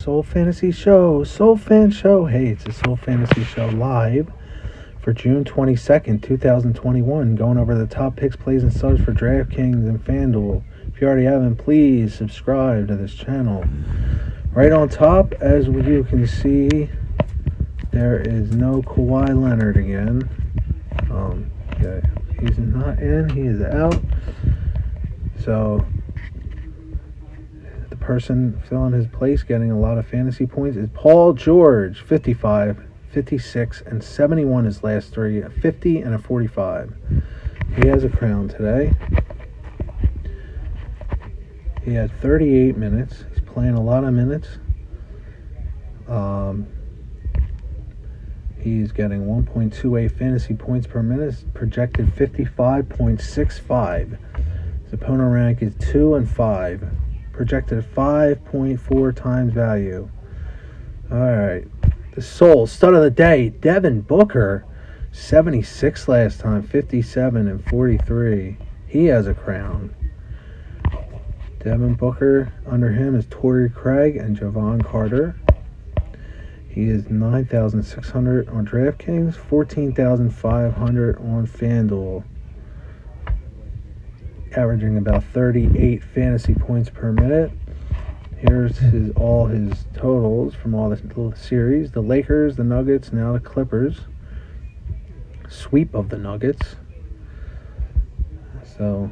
Soul Fantasy Show, Soul Fan Show. Hey, it's a Soul Fantasy Show live for June 22nd, 2021. Going over the top picks, plays, and subs for Draftkings and Fanduel. If you already haven't, please subscribe to this channel. Right on top, as you can see, there is no Kawhi Leonard again. Yeah, he's not in, he is out. So the person filling his place, getting a lot of fantasy points, is Paul George. 55, 56, and 71 his last three. A 50 and a 45. He has a crown today. He had 38 minutes. He's playing a lot of minutes. He's getting 1.28 fantasy points per minute. Projected 55.65. His opponent rank is 2 and 5. Projected 5.4 times value. Alright. The Soul stud of the day, Devin Booker. 76 last time, 57 and 43. He has a crown. Devin Booker, under him is Torrey Craig and Javon Carter. He is 9,600 on DraftKings, 14,500 on FanDuel. Averaging about 38 fantasy points per minute. Here's all his totals from all the little series. The Lakers, the Nuggets, now the Clippers. Sweep of the Nuggets. So,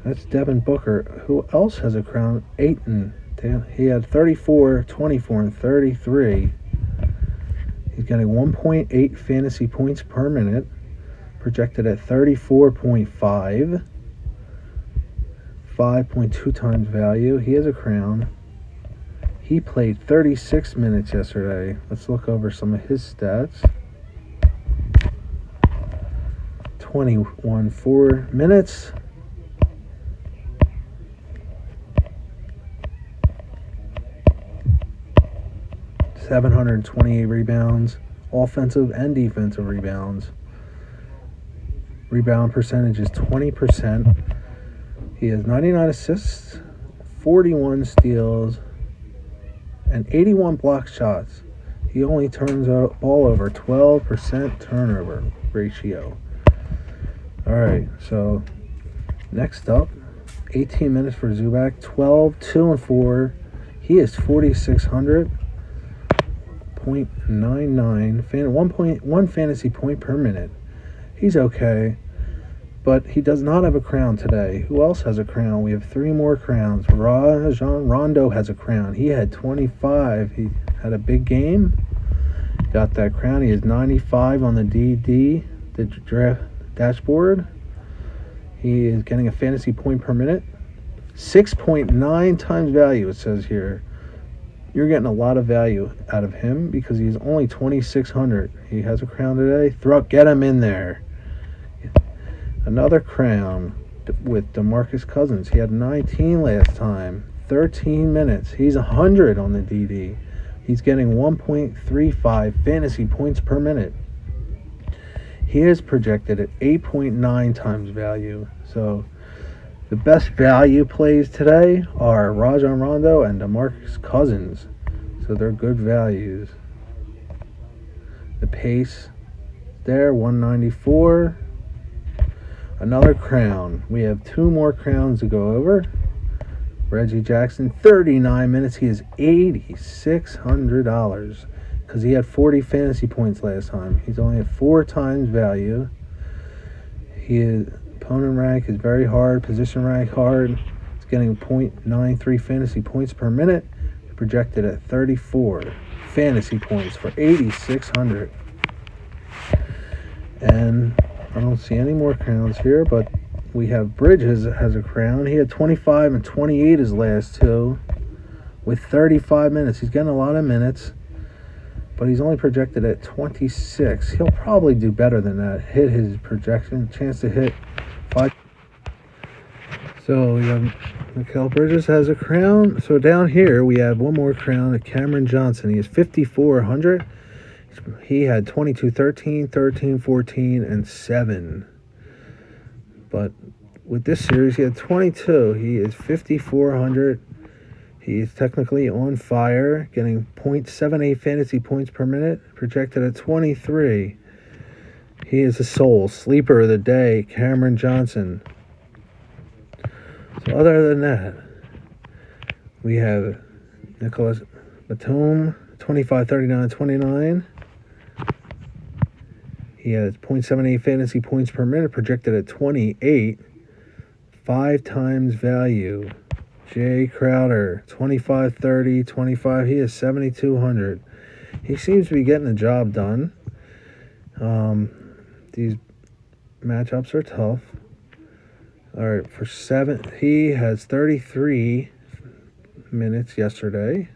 that's Devin Booker. Who else has a crown? Ayton. He had 34, 24, and 33. He's getting 1.8 fantasy points per minute. Projected at 34.5. 5.2 times value. He has a crown. He played 36 minutes yesterday. Let's look over some of his stats. 4 minutes. 728 rebounds, offensive and defensive rebounds. Rebound percentage is 20%. He has 99 assists, 41 steals, and 81 block shots. He only turns the ball over, 12% turnover ratio. Alright, so next up, 18 minutes for Zubac, 12, 2 and 4. He is 4,600. 0.99 1.1 fantasy point per minute. He's okay, but he does not have a crown today. Who else has a crown? We have 3 more crowns. Rajon Rondo has a crown. He had 25. He had a big game. Got that crown. He is 95 on the DD, the draft dashboard. He is getting a fantasy point per minute. 6.9 times value, it says here. You're getting a lot of value out of him because he's only 2,600. He has a crown today. Get him in there. Another crown with DeMarcus Cousins. He had 19 last time. 13 minutes. He's 100 on the DD. He's getting 1.35 fantasy points per minute. He is projected at 8.9 times value. So the best value plays today are Rajon Rondo and DeMarcus Cousins. So they're good values. The pace there, 194. Another crown. We have 2 more crowns to go over. Reggie Jackson, 39 minutes. He is $8,600 because he had 40 fantasy points last time. He's only at 4 times value. Opponent rank is very hard. Position rank hard. It's getting 0.93 fantasy points per minute. Projected at 34 fantasy points for 8,600. And I don't see any more crowns here, but we have Bridges has a crown. He had 25 and 28 his last 2 with 35 minutes. He's getting a lot of minutes, but he's only projected at 26. He'll probably do better than that. Hit his projection. Chance to hit 5. So we have Mikal Bridges has a crown. So down here we have one more crown at Cameron Johnson. He is 5,400. He had 22, 13, 13, 14, and 7. But with this series, he had 22. He is 5,400. He is technically on fire, getting .78 fantasy points per minute, projected at 23. He is a soul sleeper of the day, Cameron Johnson. So other than that, we have Nicholas Batum, 25, 39, 29. He has .78 fantasy points per minute, projected at 28. 5 times value. Jay Crowder, 25, 30, 25. He is 7,200. He seems to be getting the job done. These matchups are tough. All right, for 7, he has 33 minutes yesterday.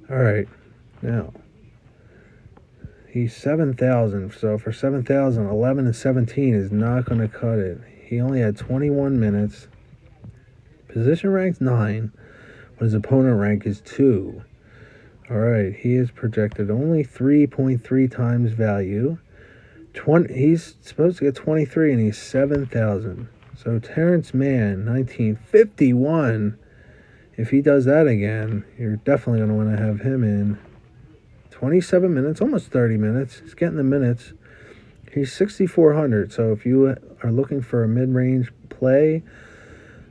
All right, now he's 7,000. So for 7,000, 11 and 17 is not going to cut it. He only had 21 minutes. Position rank's 9, but his opponent rank is 2. All right, he is projected only 3.3 times value. He's supposed to get 23, and he's 7,000. So Terrence Mann, 1951. If he does that again, you're definitely going to want to have him in. 27 minutes, almost 30 minutes. He's getting the minutes. He's 6,400. So if you are looking for a mid-range play,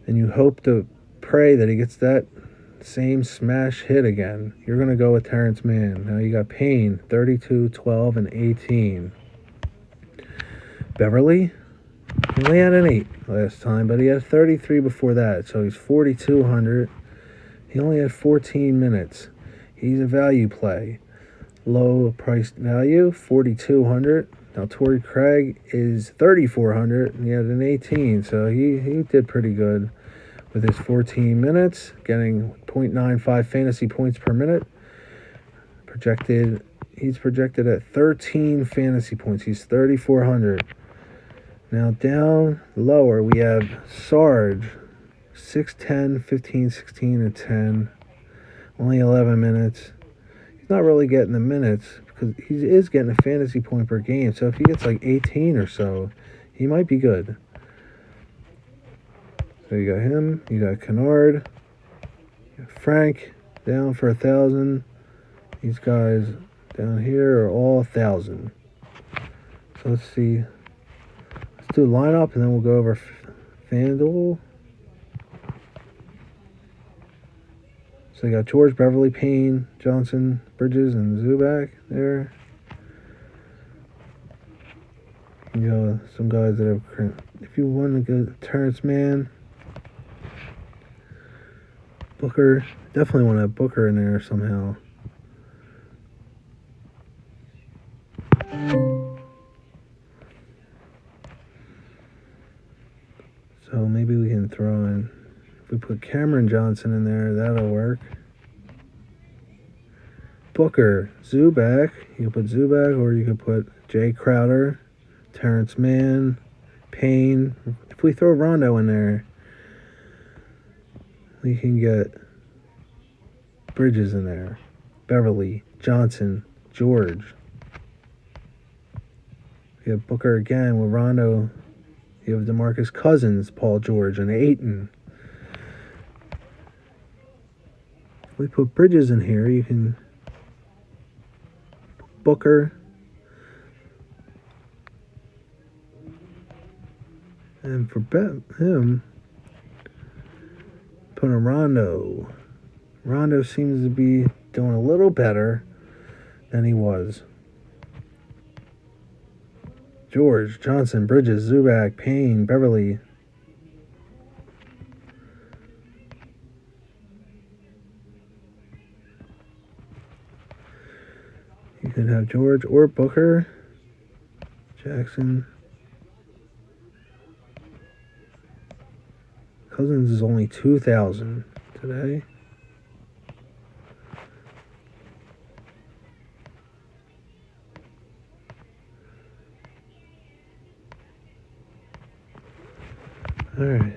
and you hope to pray that he gets that same smash hit again, you're going to go with Terrence Mann. Now you got Payne, 32, 12, and 18. Beverly, he only had an 8 last time, but he had 33 before that, so he's 4,200. He only had 14 minutes. He's a value play. Low priced value, 4,200. Now Torrey Craig is 3,400, and he had an 18, so he did pretty good with his 14 minutes, getting .95 fantasy points per minute. He's projected at 13 fantasy points. He's 3,400. Now down lower, we have Sarge, 6'10", 15, 16, and 10. Only 11 minutes. He's not really getting the minutes because he is getting a fantasy point per game. So if he gets like 18 or so, he might be good. So you got him, you got Kennard, you got Frank down for 1,000. These guys down here are all 1,000. So let's see. Let's do a lineup and then we'll go over FanDuel. So you got George, Beverly, Payne, Johnson, Bridges, and Zubac there. You know, some guys that have, if you want to go Terrence Mann, Booker, definitely want to have Booker in there somehow. So maybe we can throw in, if we put Cameron Johnson in there, that'll work. Booker, Zubac, you can put Zubac, or you could put Jay Crowder, Terrence Mann, Payne. If we throw Rondo in there, we can get Bridges in there, Beverly, Johnson, George. You have Booker again with Rondo. You have DeMarcus Cousins, Paul George, and Ayton. If we put Bridges in here, you can Booker, and for him, put a Rondo. Rondo seems to be doing a little better than he was. George, Johnson, Bridges, Zubac, Payne, Beverly. You can have George or Booker, Jackson. Cousins is only 2,000 today. All right.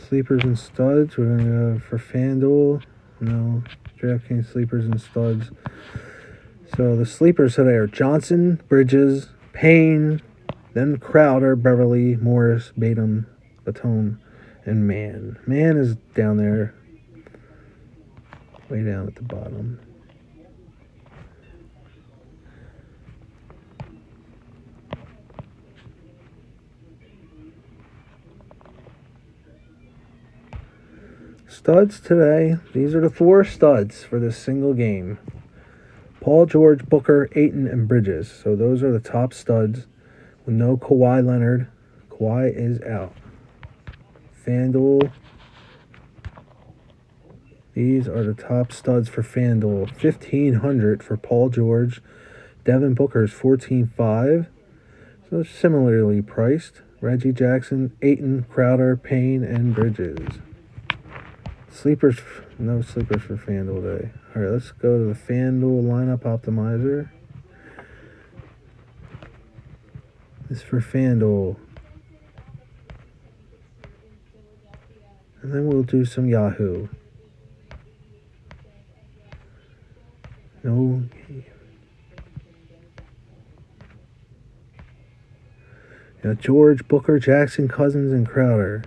Sleepers and studs. We're going to go for FanDuel. No. Draftkings sleepers and studs. So the sleepers today are Johnson, Bridges, Payne, Then Crowder, Beverly, Morris, Batum, Baton, and Mann. Mann is down there, way down at the bottom. Studs today. These are the 4 studs for this single game. Paul George, Booker, Ayton, and Bridges. So those are the top studs. With no Kawhi Leonard. Kawhi is out. FanDuel. These are the top studs for FanDuel. $1,500 for Paul George. Devin Booker is $14,500. So similarly priced. Reggie Jackson, Ayton, Crowder, Payne, and Bridges. Sleepers, no sleepers for FanDuel today. All right, let's go to the FanDuel lineup optimizer. This is for FanDuel. And then we'll do some Yahoo. No. George, Booker, Jackson, Cousins, and Crowder.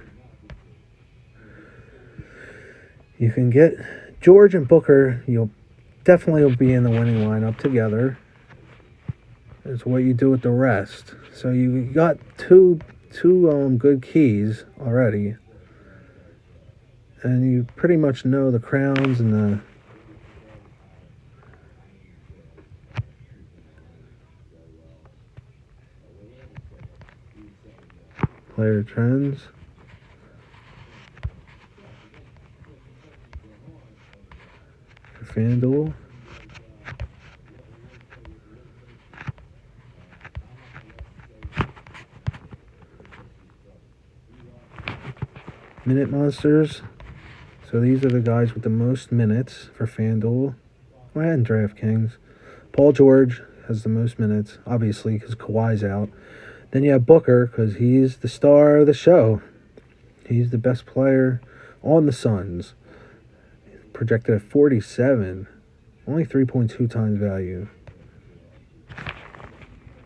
You can get George and Booker. You'll definitely be in the winning lineup together. It's what you do with the rest. So you got two good keys already, and you pretty much know the crowns and the player trends. For FanDuel. Minute monsters. So these are the guys with the most minutes for FanDuel. And Draftkings. Paul George has the most minutes, obviously, because Kawhi's out. Then you have Booker, because he's the star of the show. He's the best player on the Suns. Projected at 47. Only 3.2 times value.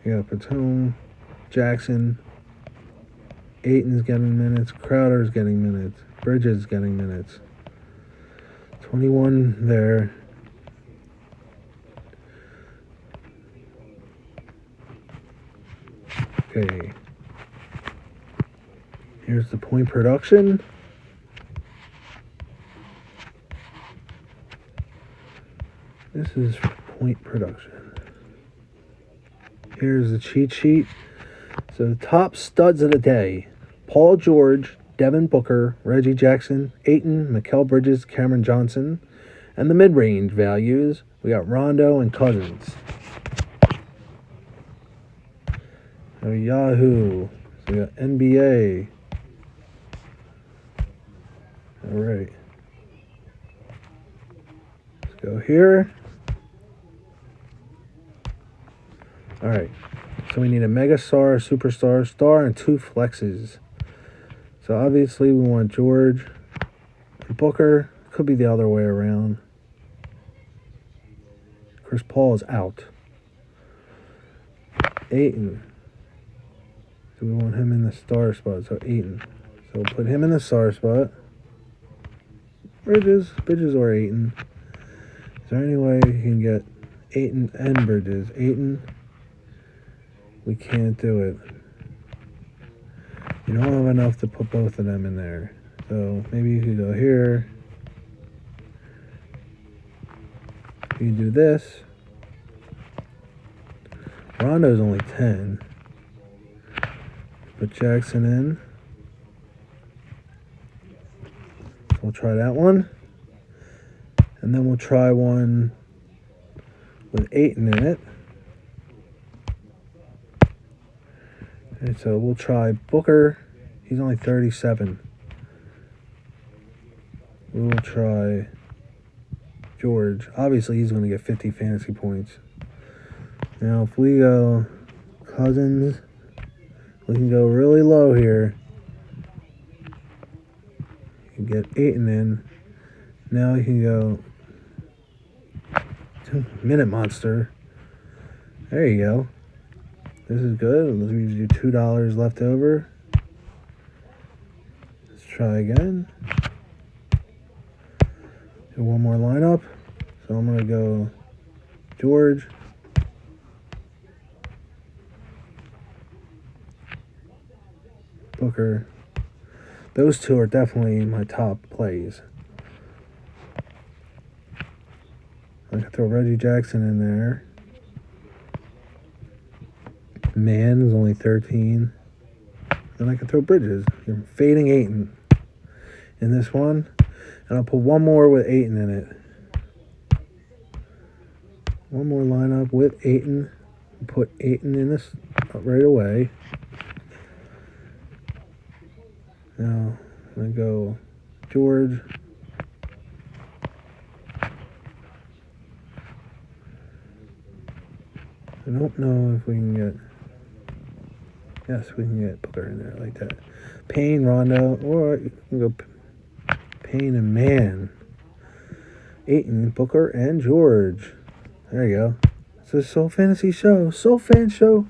You got Batum, Jackson. Ayton's getting minutes. Crowder's getting minutes. Bridges getting minutes. 21 there. Okay. Here's the point production. This is point production. Here's the cheat sheet. So the top studs of the day: Paul George, Devin Booker, Reggie Jackson, Ayton, Mikal Bridges, Cameron Johnson. And the mid-range values, we got Rondo and Cousins. Yahoo. So we got NBA. All right. Let's go here. All right. So we need a mega star, a superstar, star, and 2 flexes. So obviously we want George and Booker. Could be the other way around. Chris Paul is out. Ayton. Do we want him in the star spot? So Ayton. So we'll put him in the star spot. Bridges or Ayton. Is there any way you can get Ayton and Bridges? Ayton. We can't do it. You don't have enough to put both of them in there. So maybe you could go here. You can do this. Rondo's only 10. Put Jackson in. So we'll try that one. And then we'll try one with Ayton in it. Okay, so we'll try Booker. He's only 37. We will try George. Obviously, he's going to get 50 fantasy points. Now, if we go Cousins, we can go really low here. You can get Ayton in. Now you can go Minute Monster. There you go. This is good. Let's leave you $2 left over. Let's try again. Do one more lineup. So I'm going to go George, Booker. Those two are definitely my top plays. I could throw Reggie Jackson in there. Man is only 13. Then I could throw Bridges. You're fading Ayton in this one. And I'll put one more with Ayton in it. One more lineup with Ayton. Put Ayton in this right away. Now I'm going to go George. I don't know if we can get... Yes, we can get Booker in there like that. Payne, Rondo, or you can go Payne and Man. Ayton, Booker, and George. There you go. It's a Soul Fantasy Show. Soul Fan Show.